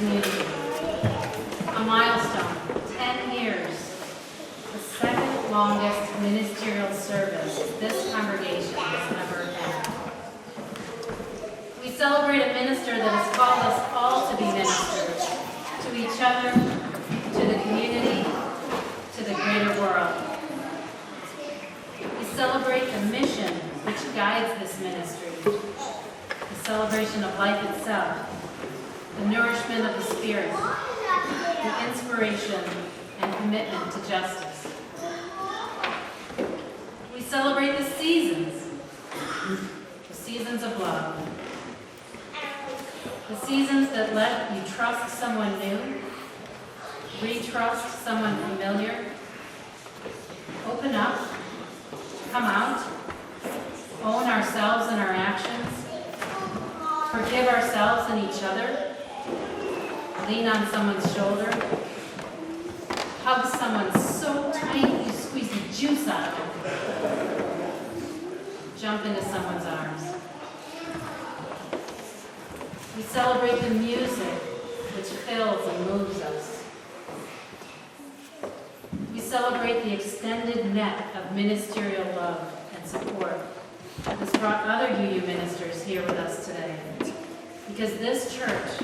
community. A milestone, 10 years, the second longest ministerial service this congregation has ever had. We celebrate a minister that has called us all to be ministers, to each other, to the community, to the greater world. We celebrate the mission which guides this ministry, the celebration of life itself, the nourishment of the Spirit, the inspiration and commitment to justice. We celebrate the seasons of love, the seasons that let you trust someone new, retrust someone familiar, open up, come out, own ourselves and our actions, forgive ourselves and each other, lean on someone's shoulder, hug someone so tight you squeeze the juice out of them, jump into someone's arms. We celebrate the music which fills and moves us. We celebrate the extended net of ministerial love and support that's brought other UU ministers here with us today. Because this church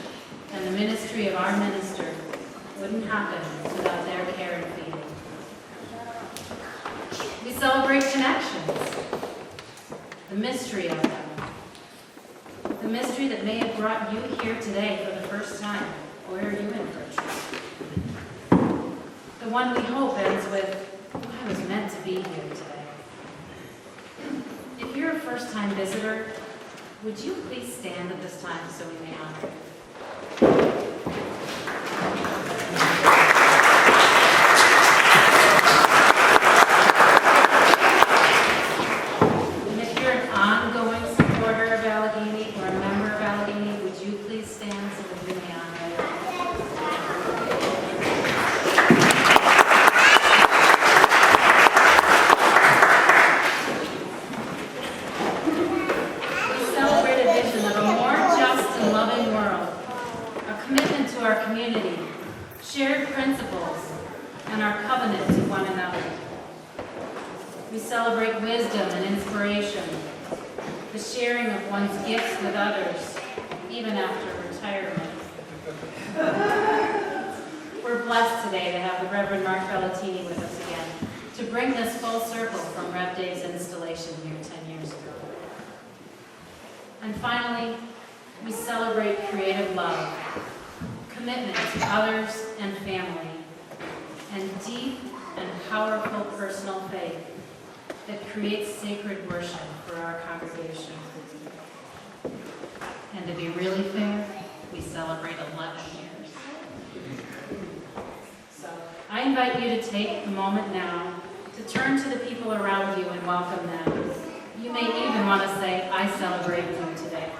and the ministry of our minister wouldn't happen without their care and feeding. We celebrate connections, the mystery of them. The mystery that may have brought you here today for the first time. Where are you in first? The one we hope ends with, I was meant to be here today. If you're a first-time visitor, would you please stand at this time so we may honor you? And if you're an ongoing supporter of Allegheny or a member of Allegheny, would you please stand so that we may honor you? We celebrate a vision of a more just and loving world, a commitment to our community, shared principles, and our covenant to one another. We celebrate wisdom and inspiration, the sharing of one's gifts with others, even after retirement. We're blessed today to have the Reverend Mark Belletini with us again, to bring this full circle from Rev Dave's installation here 10 years ago. And finally, we celebrate creative love, commitment to others and family, and deep and powerful personal faith that creates sacred worship for our congregation. And to be really fair, we celebrate 11 years. So I invite you to take a moment now to turn to the people around you and welcome them. You may even want to say, I celebrate you today.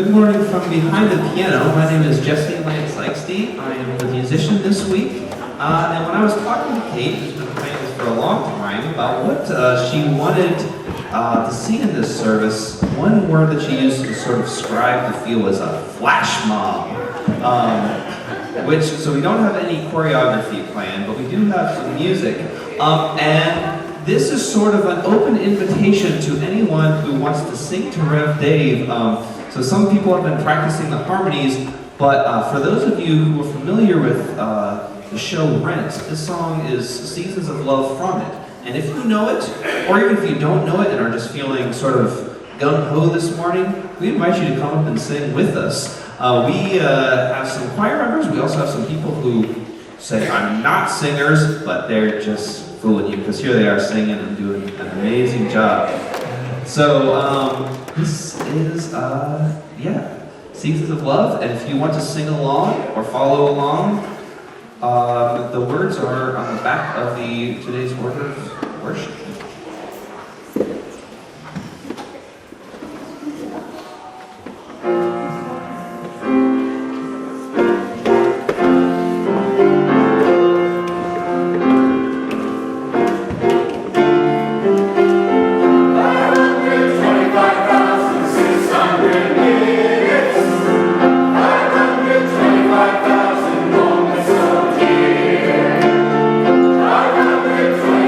Good morning from behind the piano. My name is Jesse Landis-Eigsti. I am the musician this week. And when I was talking to Kate, who's been playing this for a long time, about what she wanted to see in this service, one word that she used to sort of describe the feel was a flash mob. So we don't have any choreography planned, but we do have some music. And this is sort of an open invitation to anyone who wants to sing to Rev Dave. So some people have been practicing the harmonies, but for those of you who are familiar with the show Rent, this song is Seasons of Love from it. And if you know it, or even if you don't know it and are just feeling sort of gung-ho this morning, we invite you to come up and sing with us. We have some choir members. We also have some people who say, I'm not singers, but they're just fooling you, because here they are singing and doing an amazing job. So this is, Seasons of Love, and if you want to sing along or follow along, the words are on the back of today's order of worship.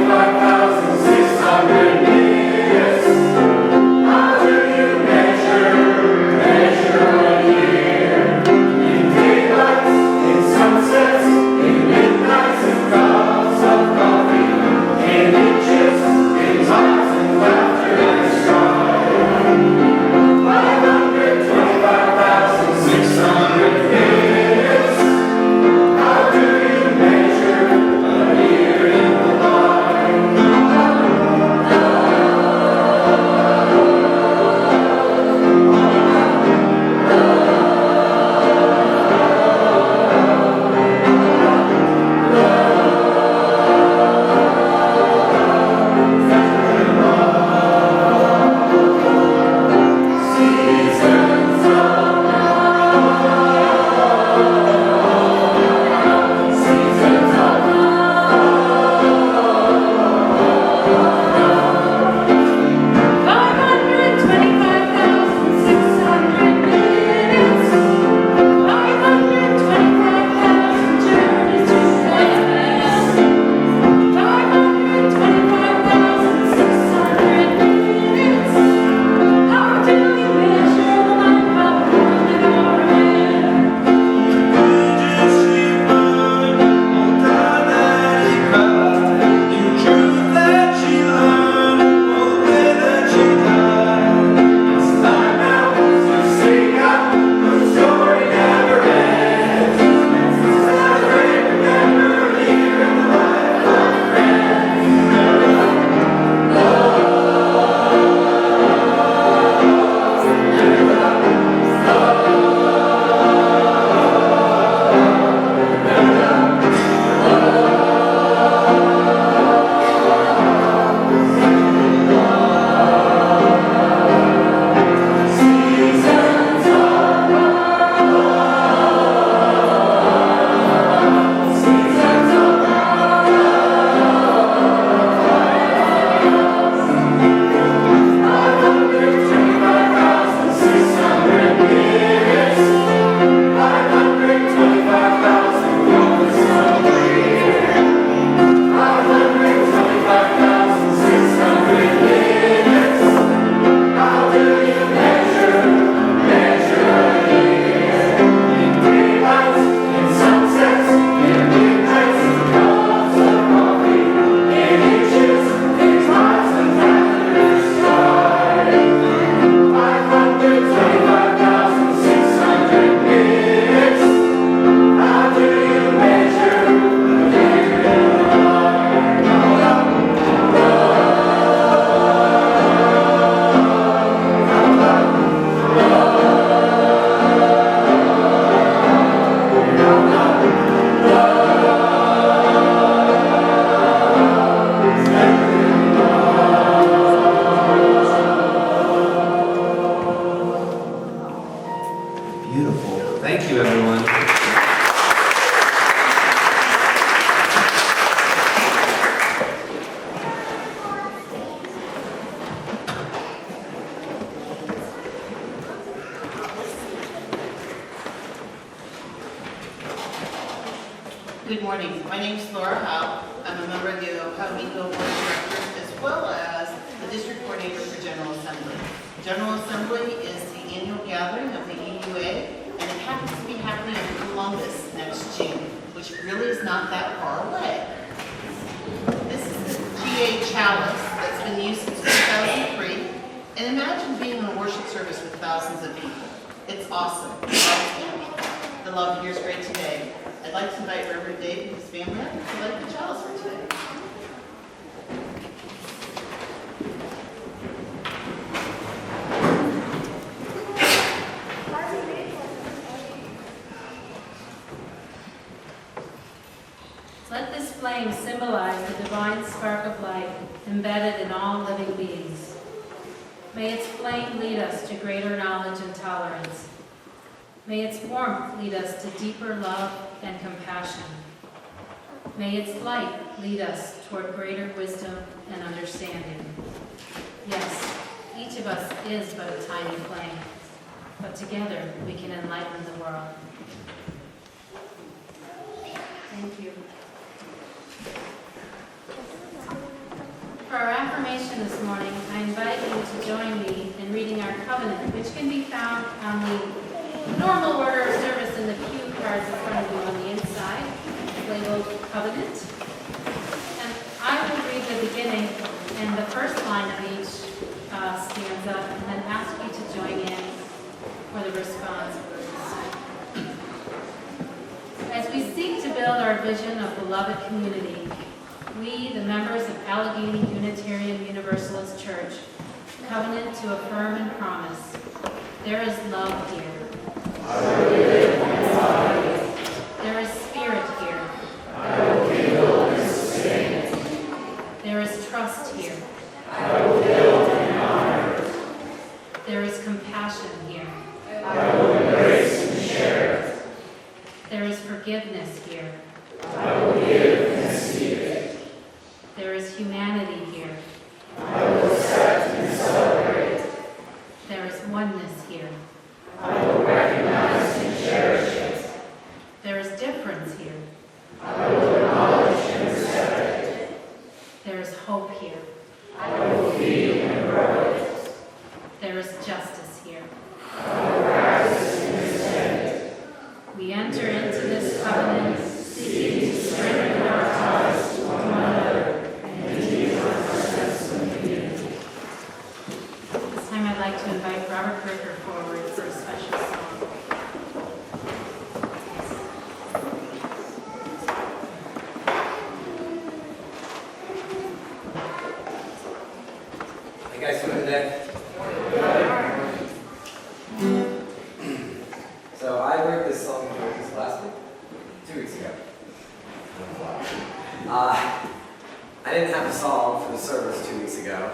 $525,000 Thank you, everyone. Good morning. My name is Laura Howe. I'm a member of the Ohio-Meadville Board of Directors as well as the District Coordinator for General Assembly. General Assembly is the annual gathering of the EUA, and it happens to be happening in Columbus next June, which really is not that far away. This is the GA chalice that's been used since 2003, and imagine being in a worship service with thousands of people. It's awesome. The love here is great today. I'd like to invite Reverend Dave and his family up to light the chalice for today. Let this flame symbolize the divine spark of light embedded in all living beings. May its flame lead us to greater knowledge and tolerance. May its warmth lead us to deeper love and compassion. May its light lead us toward greater wisdom and understanding. Yes, each of us is but a tiny flame, but together we can enlighten the world. Thank you. For our affirmation this morning, I invite you to join me in reading our covenant, which can be found on the normal order of service in the pew cards in front of you on the inside, labeled covenant. And I will read the beginning and the first line of each stanza, and then ask you to join in for the response. As we seek to build our vision of beloved community, we, the members of Allegheny Unitarian Universalist Church, covenant to affirm and promise, there is love here. There is spirit here. There is trust here. There is compassion here. There is forgiveness here. There is humanity here. There is oneness here. There is difference here. There is hope here. There is justice here. We enter into this covenant seeking to strengthen our ties to one another and deepen our sense of community. This time I'd like to invite Robbert Bricker forward for a special song. How you guys doing today? So I wrote this song last week, 2 weeks ago. I didn't have a song for the service 2 weeks ago,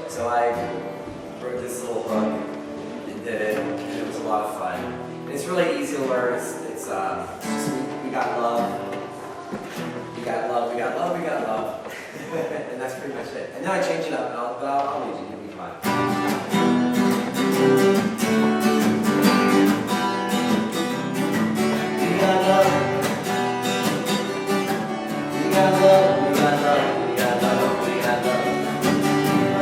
so I wrote this little hook and did it, and it was a lot of fun. And it's really easy to learn. It's just we got love, we got love, we got love, we got love, and that's pretty much it. And then I change it up, and I'll leave you. You'll be fine. We got love. We got love. We got love. We got love. We got love.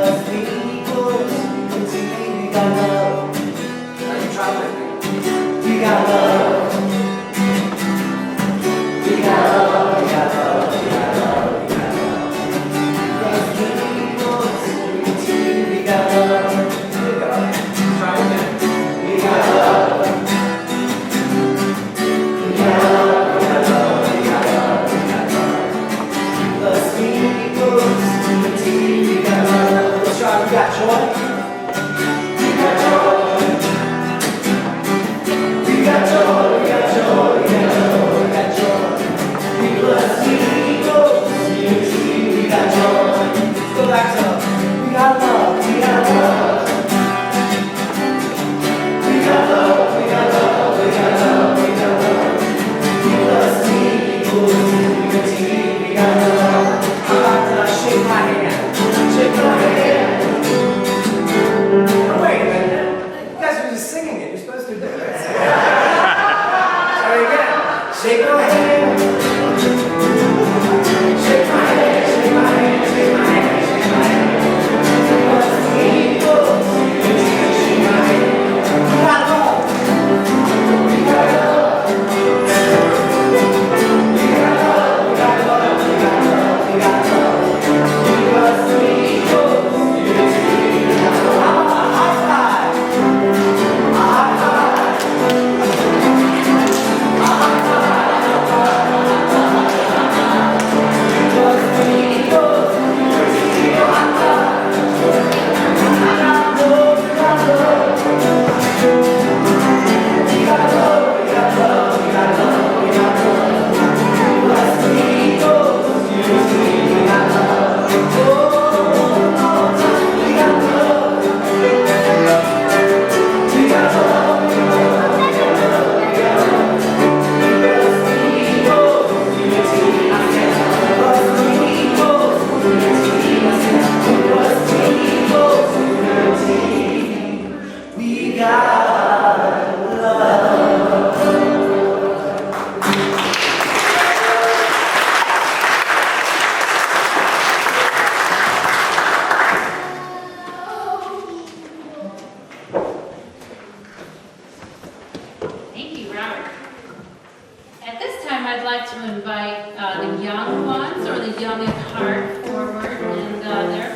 Us equals unity. We got love. Now you try with me. We got love. We got love. We got love. We got love. We got love. Us equals unity. Shake my hand. Shake my hand, shake my hand, shake my hand, shake my hand. What's the evil? Shake my hand. We got love. We got love. We got love. We got love. We got love. We got love. What's the evil? High five. High five. High five. Thank you, Robert. At this time, I'd like to invite the young ones or the young at heart forward and their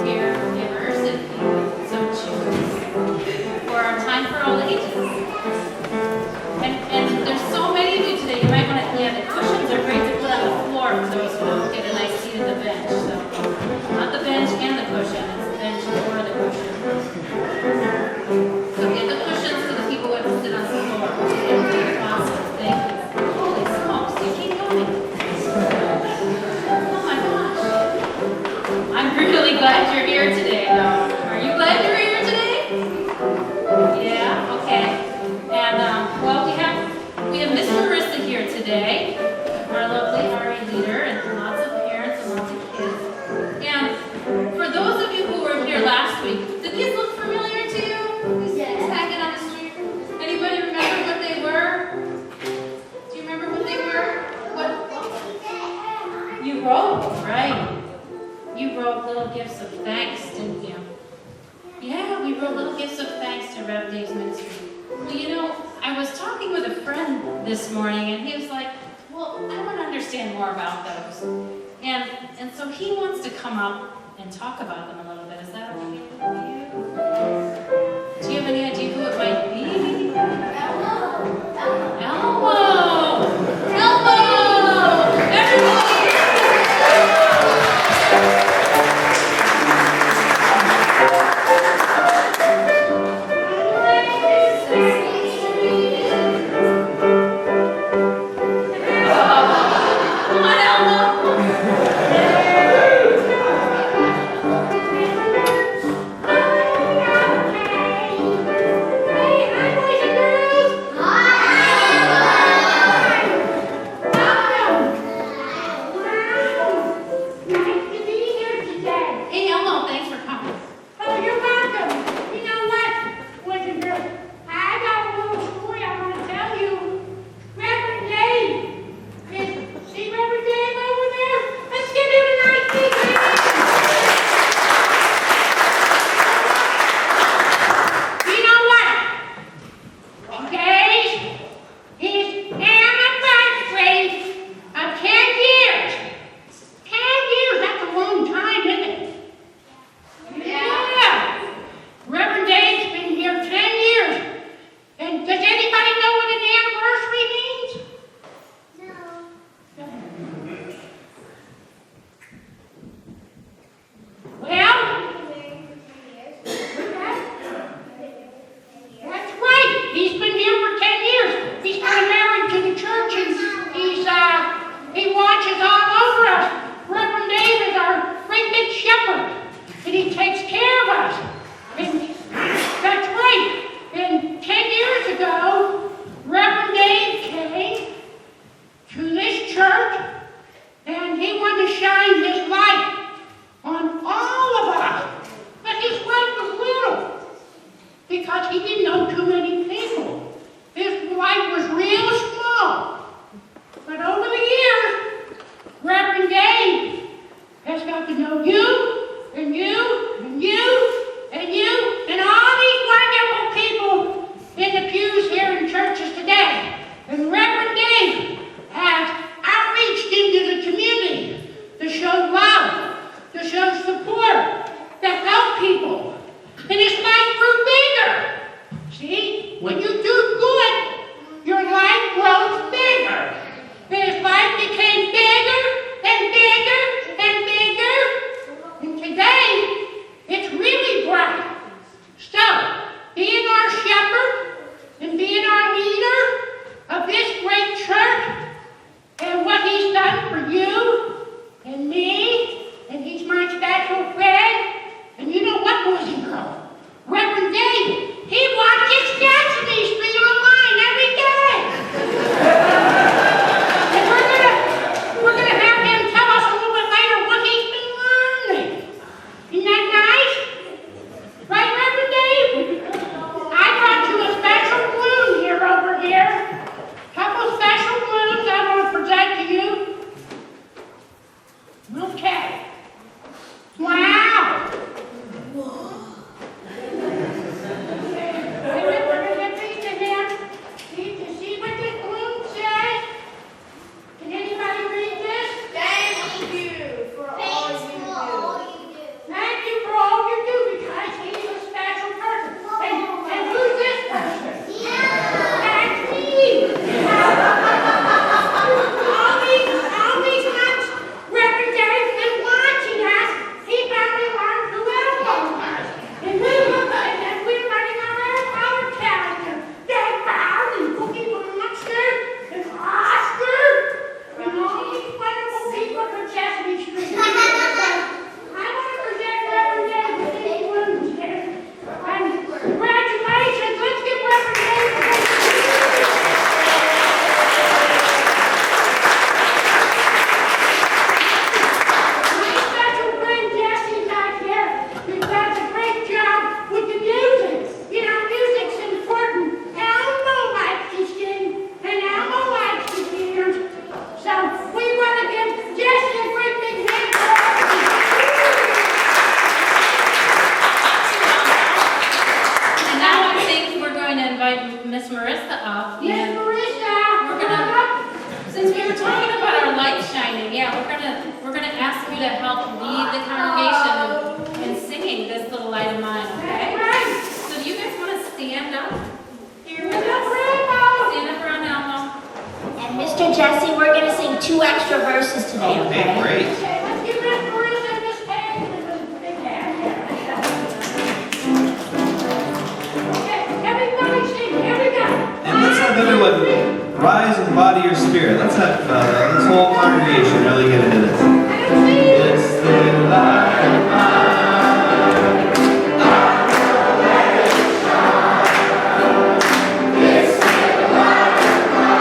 caregivers, if you so choose, for our time for all ages. And there's so many of you today, you might want to, the cushions are great to put on the floor for those who don't get a nice seat at the bench. So, not the bench and the cushion, it's the bench or the cushion. So get the cushions to the people who have to sit on the floor. Awesome, thank you. Holy smokes, you keep going. Oh my gosh. I'm really glad you're here today, though. Are you glad you're here today? Yeah, okay. And, well, we have Miss Marissa here today, our lovely RE leader, and lots of parents and lots of kids. And for those of you who were here last week, did these look familiar to you? These things hanging on the street? Anybody remember what they were? Do you remember what they were? What? You wrote, right? You wrote little gifts of thanks, didn't you? Yeah, we wrote little gifts of thanks to Rev Dave's ministry. Well, you know, I was talking with a friend this morning, and he was like, well, I want to understand more about those. And so he wants to come up and talk about them a little bit. Is that okay with you? Do you have any idea who it might be? Elmo! Elmo! Everybody! Come on, Elmo! Marissa up. Yes, Marissa! We're gonna, since we were talking about our lights shining, yeah, we're gonna ask you to help lead the congregation in singing this little light of mine, okay? So do you guys want to stand up? Here with us. Stand up around Elmo. And Mr. Jesse, we're going to sing 2 extra verses today, okay? Okay, great. Let's give Miss Marissa and Miss Kate a big hand. Okay, everybody sing, everybody. And let's have everyone rise in the body or spirit. Let's have this whole congregation really get into this. It's the light of mine. This is the light of mine.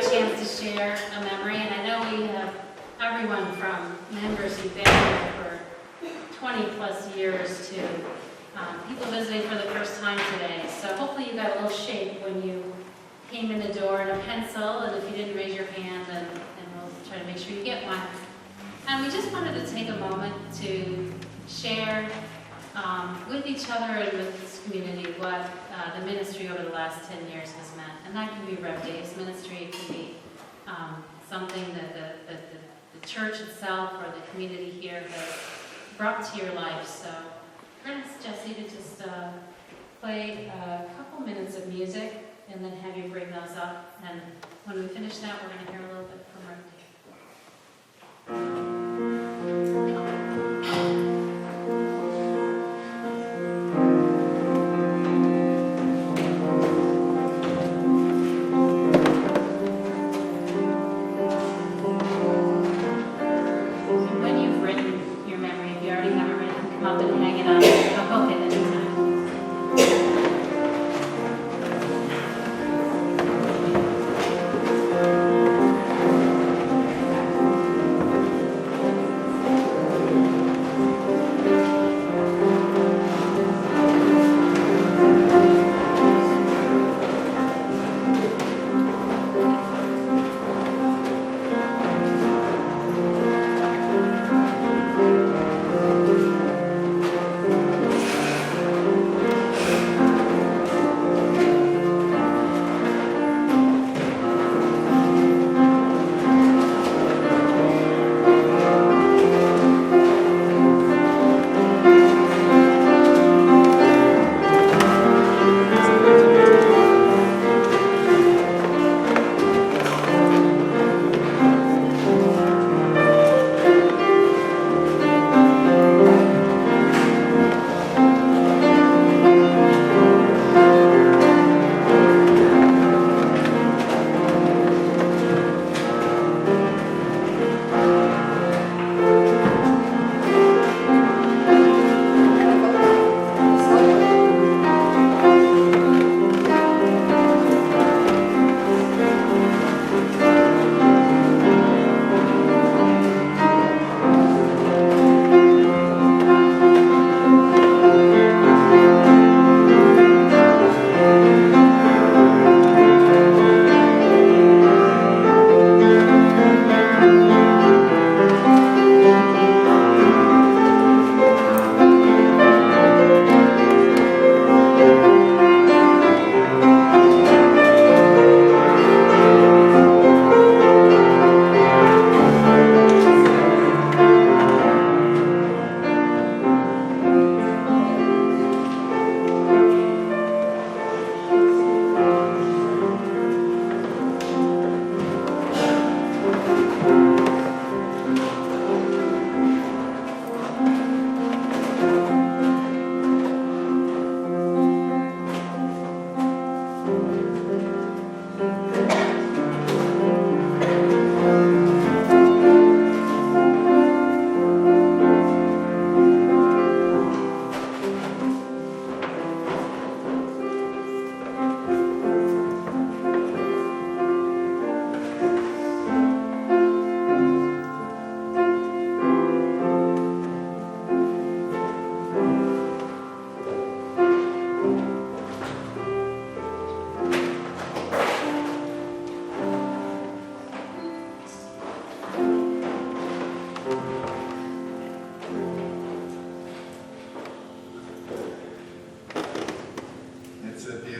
a chance to share a memory, and I know we have everyone from members who've been here for 20 plus years to people visiting for the first time today. So hopefully you got a little shake when you came in the door and a pencil, and if you didn't raise your hand, then we'll try to make sure you get one. And we just wanted to take a moment to share with each other and with this community what the ministry over the last 10 years has meant. And that can be Rev Dave's ministry, it can be something that the church itself or the community here has brought to your life. So we're going to ask Jesse to just play a couple minutes of music and then have you bring those up. And when we finish that, we're going to hear a little bit from Rev Dave.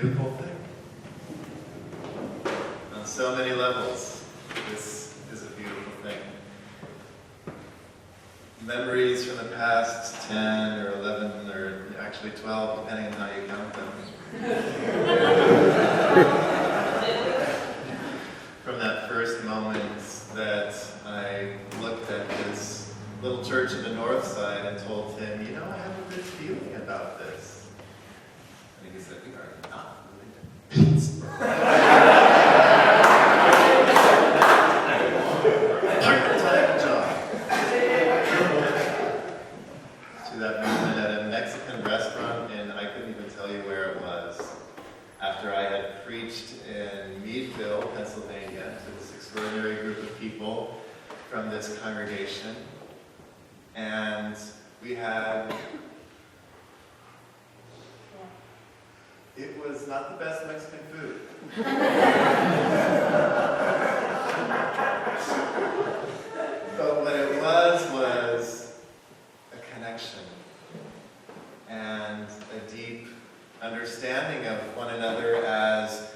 beautiful thing. On so many levels, this is a beautiful thing. Memories from the past 10 or 11 or actually 12, depending on how you count them. From that first moment that I looked at this little church in the north side and told him, you know, I have a good feeling about this. And he said, we are not related. Part-time job. To that moment at a Mexican restaurant, and I couldn't even tell you where it was, after I had had preached in Meadville, Pennsylvania, to this extraordinary group of people from this congregation. And we had, it was not the best Mexican food. But what it was a connection and a deep understanding of one another as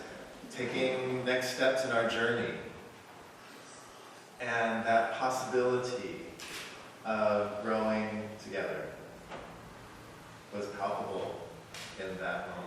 taking next steps in our journey. And that possibility of growing together was palpable in that moment.